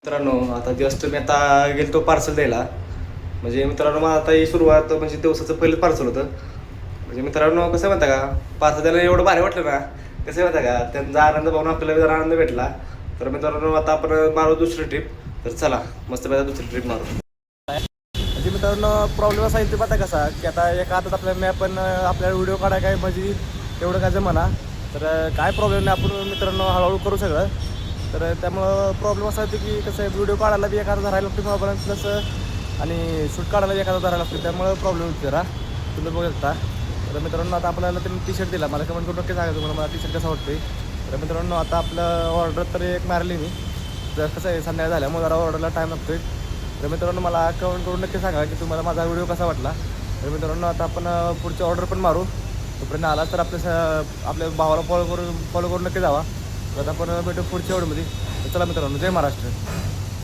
मित्रांनो आता जस्ट मी आता गेलतो पार्सल द्यायला. म्हणजे मित्रांनो मला आता ही सुरुवात म्हणजे दिवसाचं पहिलं पार्सल होतं. म्हणजे मित्रांनो कसं म्हणता का, पार्सल द्यायला एवढं भारी वाटलं ना. कसं म्हणता का, त्यांचा आनंद पाहून आपल्याला जरा आनंद भेटला. तर मित्रांनो आता आपण मारू दुसरी ट्रिप. तर चला मस्त पैदा दुसरी ट्रिप मारू. म्हणजे मित्रांनो प्रॉब्लेम असा येतो पता कसा, की आता एका हातात आपल्या मॅप पण आपल्याला व्हिडिओ काढाय काय म्हणजे एवढं काय जमना. तर काय प्रॉब्लेम नाही, आपण मित्रांनो हळूहळू करू सगळं. तर त्यामुळं प्रॉब्लेम असा होतो की कसं आहे, व्हिडिओ काढायला बी एखादा धरायला लागतो मोबाईल प्लस आणि शूट काढायला बी एखादा धरायला लागतो. त्यामुळं प्रॉब्लेम होतो जरा, तुम्ही बघू शकता. तर मित्रांनो आता आपल्याला त्यांनी टी शर्ट दिला. मला कमेंट करून नक्की सांगा तुम्हाला मला टी शर्ट कसा वाटतोय. तर मित्रांनो आता आपलं ऑर्डर तर एक मारली मी. तर कसं आहे संध्याकाळ झाल्यामुळे जरा ऑर्डरला टाईम लागतोय. तर मित्रांनो मला कमेंट करून नक्की सांगा की तुम्हाला माझा व्हिडिओ कसा वाटला. तर मित्रांनो आता आपण पुढची ऑर्डर पण मारू. तोपर्यंत आला तर आपल्या भावाला फॉलो करून नक्की जावा. तर आता आपण भेटू पुढच्या ऑर्डरमध्ये. चला मित्रांनो, जय महाराष्ट्र.